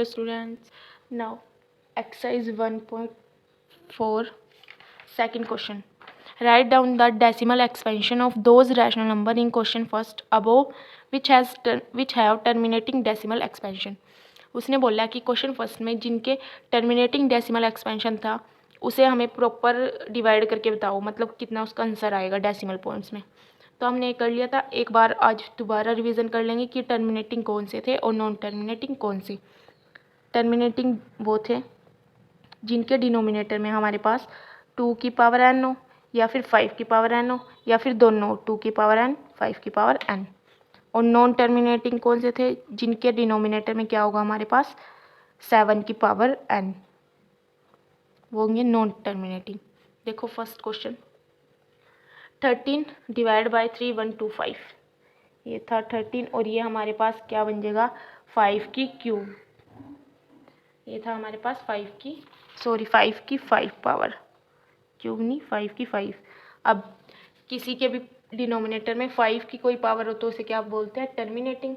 Hello students, now exercise 1.4 second question. Write down the decimal expansion of those rational number in question first above which have terminating decimal expansion. उसने बोला कि question first में जिनके terminating decimal expansion था उसे हमें proper divide करके बताओ, मतलब कितना उसका आंसर आएगा डेसिमल पॉइंट्स में। तो हमने ये कर लिया था, एक बार आज दोबारा रिवीजन कर लेंगे कि टर्मिनेटिंग कौन से थे और नॉन टर्मिनेटिंग कौन से। टर्मिनेटिंग वो थे जिनके डिनोमिनेटर में हमारे पास 2 की पावर n हो या फिर 5 की पावर n हो या फिर दोनों 2 की पावर n 5 की पावर n। और नॉन टर्मिनेटिंग कौन से थे, जिनके डिनोमिनेटर में क्या होगा हमारे पास 7 की पावर n, वो होंगे नॉन टर्मिनेटिंग। देखो फर्स्ट क्वेश्चन 13 डिवाइड बाय 3 125, ये था 13 और ये हमारे पास क्या बन जाएगा 5 की क्यूब। ये था हमारे पास 5 की 5 पावर, क्यूब नहीं 5 की 5। अब किसी के भी डिनोमिनेटर में 5 की कोई पावर हो तो उसे क्या बोलते हैं टर्मिनेटिंग।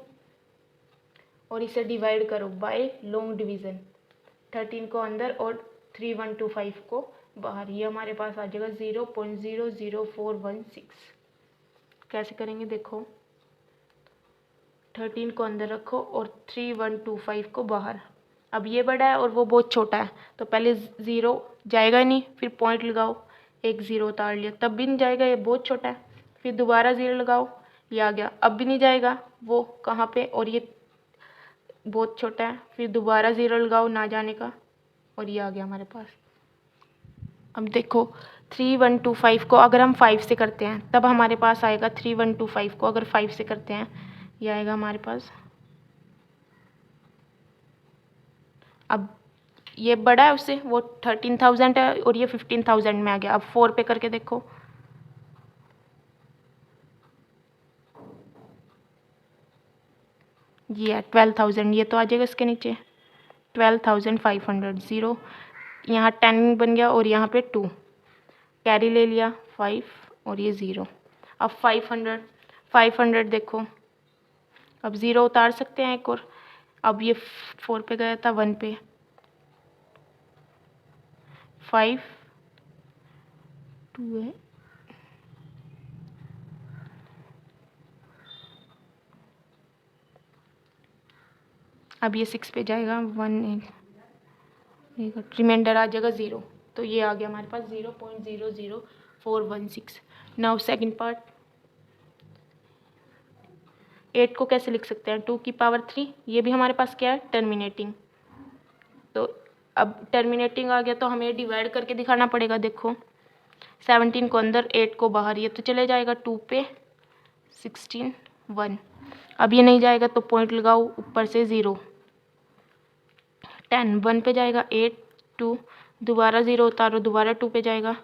और इसे डिवाइड करो बाय लॉन्ग डिवीजन, 13 को अंदर और 3125 को बाहर, ये हमारे पास आ जाएगा 0.00416। कैसे करेंगे देखो, 13 को अंदर रखो और 3125 को बाहर। अब ये बड़ा है और वो बहुत छोटा है तो पहले ज़ीरो जाएगा नहीं, फिर पॉइंट लगाओ, एक ज़ीरो उतार लिया तब भी नहीं जाएगा, ये बहुत छोटा है। फिर दोबारा ज़ीरो लगाओ, ये आ गया, अब भी नहीं जाएगा, वो कहाँ पे, और ये बहुत छोटा है। फिर दोबारा ज़ीरो लगाओ ना जाने का, और ये आ गया हमारे पास। अब देखो 3125 को अगर हम 5 से करते हैं तब हमारे पास आएगा 3125 को अगर 5 से करते हैं ये आएगा हमारे पास। अब ये बड़ा है उससे, वो 13,000 है और ये 15,000 में आ गया। अब 4 पे करके देखो, ये है 12,000, ये तो आ जाएगा इसके नीचे 12,500। ज़ीरो यहाँ 10 बन गया और यहाँ पे 2 कैरी ले लिया 5 और ये ज़ीरो। अब 500 देखो, अब ज़ीरो उतार सकते हैं एक और। अब ये 4 पे गया था 1 पे, 5 2 है, अब ये 6 पे जाएगा 1 रिमाइंडर आ जाएगा 0, तो ये आ गया हमारे पास 0.00416। नाउ सेकंड पार्ट, 8 को कैसे लिख सकते हैं 2 की पावर 3, ये भी हमारे पास क्या है टर्मिनेटिंग। तो अब टर्मिनेटिंग आ गया तो हमें डिवाइड करके दिखाना पड़ेगा। देखो 17 को अंदर 8 को बाहर, ये तो चले जाएगा 2 पे 16 1। अब ये नहीं जाएगा तो पॉइंट लगाओ ऊपर से 0, 10 1 पे जाएगा 8 2, दोबारा 0 उतारो, दोबारा 2 पे जाएगा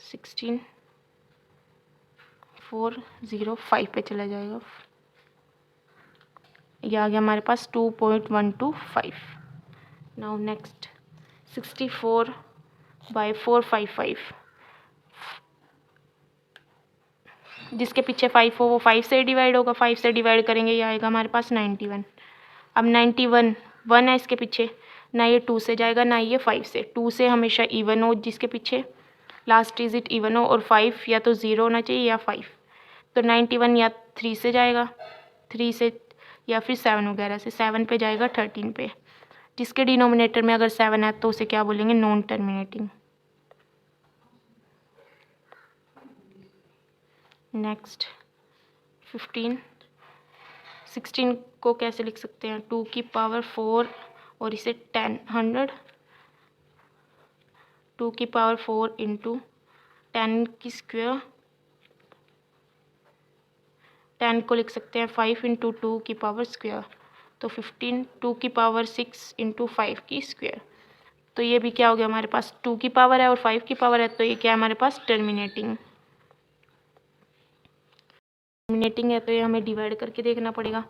16 4 0 5 पे चला जाएगा। ये आ गया हमारे पास 2.125। नाउ नेक्स्ट 64 बाय 455, जिसके पीछे 5 हो वो 5 से डिवाइड होगा, 5 से डिवाइड करेंगे ये आएगा हमारे पास 91। अब 91 1 है इसके पीछे, ना ये 2 से जाएगा ना ये 5 से। 2 से हमेशा इवन हो जिसके पीछे लास्ट डिजिट इवन हो, और 5 या तो 0 होना चाहिए या 5। तो 91 या 3 से जाएगा, 3 से या फिर 7 वगैरह से, 7 पे जाएगा 13 पे। जिसके डिनोमिनेटर में अगर 7 है तो उसे क्या बोलेंगे नॉन टर्मिनेटिंग। नेक्स्ट 16 को कैसे लिख सकते हैं 2 की पावर 4 और इसे 100, 2 की पावर 4 इंटू 10 की स्क्वायर, 10 को लिख सकते हैं 5 इंटू 2 की पावर स्क्वायर, तो 15 2 की पावर 6 इंटू 5 की स्क्वायर। तो ये भी क्या हो गया हमारे पास 2 की पावर है और 5 की पावर है, तो ये क्या है हमारे पास टर्मिनेटिंग है। तो ये हमें डिवाइड करके देखना पड़ेगा।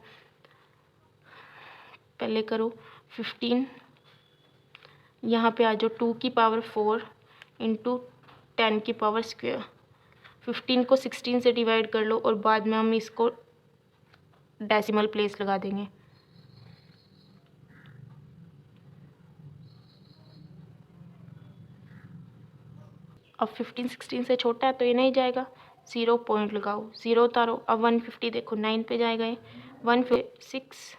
पहले करो 15, यहाँ पे आ जाओ 2 की पावर 4 इंटू 10 की पावर स्क्वायर। 15 को 16 से डिवाइड कर लो और बाद में हम इसको डेसिमल प्लेस लगा देंगे। अब 15 16 से छोटा है तो ये नहीं जाएगा, 0 पॉइंट लगाओ, 0 उतारो। अब 150 देखो 9 पे जाएगा ये, 156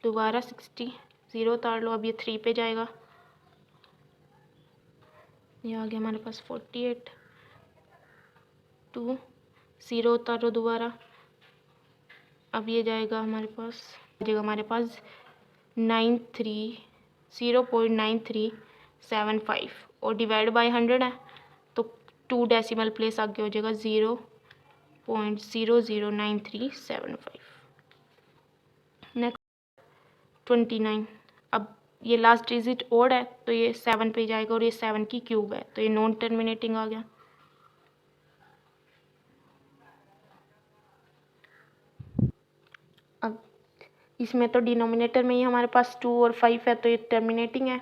दोबारा 60, 0 उतार लो, अब ये 3 पे जाएगा, ये आ गया हमारे पास 48, 2 0 उतारो दोबारा, अब ये जाएगा हमारे पास 0.9375 और डिवाइड बाय 100 है तो 2 डेसिमल प्लेस आगे हो जाएगा 0.009375। नेक्स्ट 29, अब ये लास्ट डिजिट ओड है तो ये 7 पे जाएगा और ये 7 की क्यूब है तो ये नॉन टर्मिनेटिंग आ गया। अब इसमें तो डिनोमिनेटर में ही हमारे पास 2 और 5 है तो ये टर्मिनेटिंग है,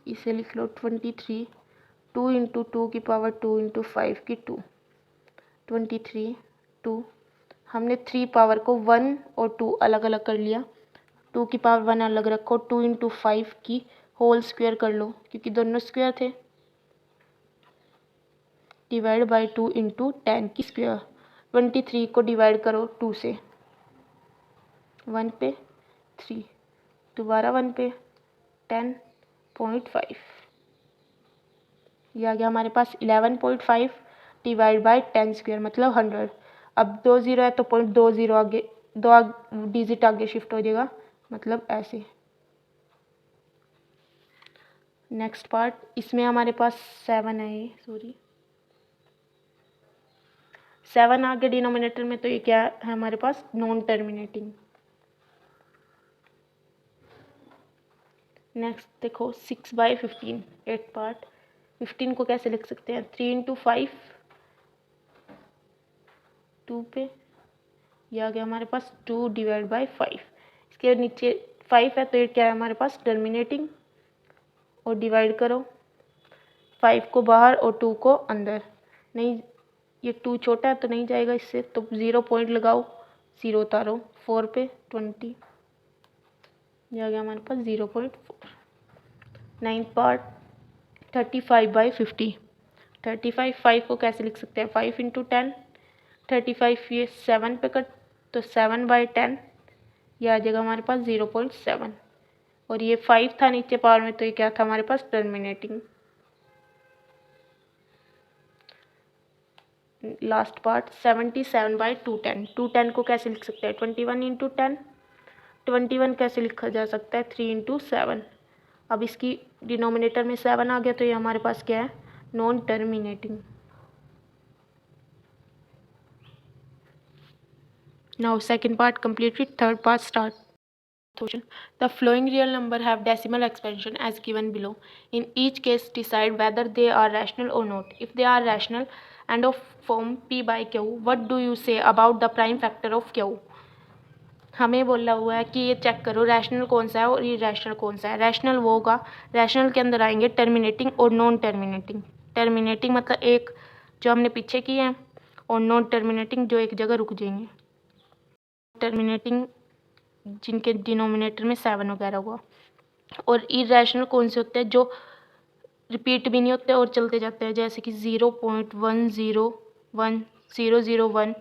इसे लिख लो 23, 2 इंटू 2 की पावर 2 इंटू 5 की 2, 23 2, हमने 3 पावर को 1 और 2 अलग अलग कर लिया, 2 की पावर 1 अलग रखो, 2 इंटू 5 की होल स्क्वायर कर लो क्योंकि दोनों स्क्वायर थे, डिवाइड बाय 2 इंटू 10 की स्क्वायर, 23 को डिवाइड करो 2 से, 1 पे 3, दोबारा 1 पे 10.5, यह आ गया हमारे पास 11.5 डिवाइड बाय 10 स्क्वायर मतलब 100। अब 2 0 है तो 0.20 आगे 2 डिजिट आगे शिफ्ट हो जाएगा मतलब ऐसे। नेक्स्ट पार्ट, इसमें हमारे पास 7 है, ये सॉरी 7 आगे डिनोमिनेटर में तो ये क्या है हमारे पास नॉन टर्मिनेटिंग। नेक्स्ट देखो 6/15 8 पार्ट, 15 को कैसे लिख सकते हैं 3 इंटू 5 2 पे, यह आ गया हमारे पास 2 डिवाइड बाय 5, इसके नीचे 5 है तो ये क्या है हमारे पास टर्मिनेटिंग और डिवाइड करो 5 को बाहर और 2 को अंदर, नहीं ये 2 छोटा है तो नहीं जाएगा इससे तो 0 पॉइंट लगाओ, 0 उतारो 4 पे 20, यह आ गया हमारे पास 0.4। 9 पार्ट 35/50, 35 5 को कैसे लिख सकते हैं 5 इंटू 10, 35 ये 7 पे कट तो 7/10, यह आ जाएगा हमारे पास 0.7 और ये 5 था नीचे पावर में तो ये क्या था हमारे पास टर्मिनेटिंग। लास्ट पार्ट 77/210, 210 को कैसे लिख सकते हैं 21 इंटू 10, 21 कैसे लिखा जा सकता है 3 इंटू 7, अब इसकी डिनोमिनेटर में 7 आ गया तो ये हमारे पास क्या है non terminating. Now second part completed, third part start. Question. The following real number have decimal expansion as given below. In each case decide whether they are rational or not. If they are rational and of form p by q, what do you say about the prime factor of q? हमें बोला हुआ है कि ये check करो rational कौन सा है और इरेशनल कौन सा है। रैशनल वो होगा, रैशनल के अंदर आएंगे टर्मिनेटिंग और नॉन टर्मिनेटिंग। टर्मिनेटिंग मतलब एक जो हमने पीछे किए हैं और नॉन टर्मिनेटिंग जो एक जगह रुक जाएंगे। टर्मिनेटिंग जिनके डिनोमिनेटर में 7 वगैरह हुआ, और इरेशनल कौन से होते हैं जो रिपीट भी नहीं होते और चलते जाते हैं, जैसे कि 0.101001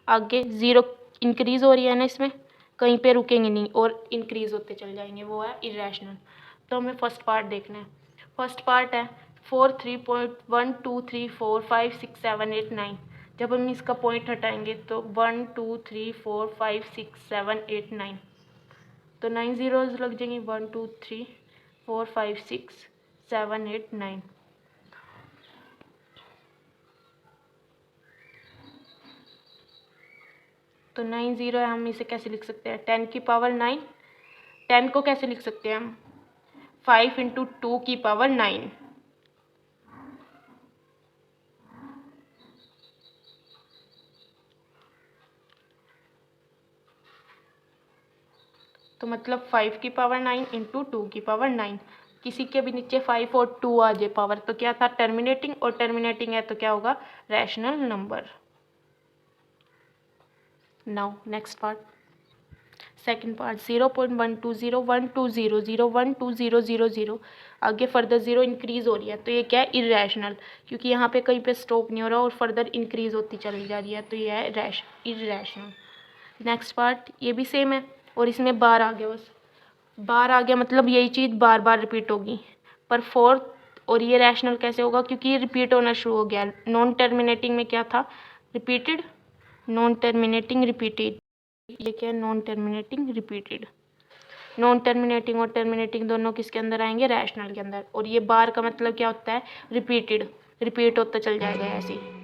आगे 0 इंक्रीज़ हो रही है ना, इसमें कहीं पे रुकेंगे नहीं और इंक्रीज़ होते चल जाएंगे, वो है इरेशनल। तो हमें फर्स्ट पार्ट देखना है। फर्स्ट पार्ट है 4 3.1 2 3 4 5 6 7 8 9, जब हम इसका पॉइंट हटाएंगे तो 1 2 3 4 5 6 7 8 9, तो 9 ज़ीरोज़ लग जाएंगे 1 2 3 4 5 6 7 8 9। तो 9 ज़ीरो है, हम इसे कैसे लिख सकते हैं 10 की पावर 9, 10 को कैसे लिख सकते हैं हम 5 इंटू 2 की पावर 9, तो मतलब 5 की पावर 9 इंटू 2 की पावर 9, किसी के भी नीचे 5 और 2 आ जाए पावर तो क्या था टर्मिनेटिंग, और टर्मिनेटिंग है तो क्या होगा rational number. Now next part second part 0.120 120 0 120 0 0 आगे फर्दर 0 इंक्रीज हो रही है, तो ये क्या है, इरेशनल, क्योंकि यहाँ पे कहीं पे स्टॉप नहीं हो रहा और फर्दर इंक्रीज होती चली जा रही है, तो ये है इरेशनल। नेक्स्ट पार्ट ये भी सेम है और इसमें बार आ गया, बस बार आ गया मतलब यही चीज़ बार बार रिपीट होगी। पर फोर्थ और ये रैशनल कैसे होगा, क्योंकि ये रिपीट होना शुरू हो गया। नॉन टर्मिनेटिंग में क्या था, रिपीटेड, नॉन टर्मिनेटिंग रिपीटेड, ये क्या है, non terminating repeated. Non terminating और टर्मिनेटिंग दोनों किसके अंदर आएंगे, रैशनल के अंदर। और ये बार का मतलब क्या होता है, रिपीटेड, रिपीट होता चल जाएगा ऐसे ही।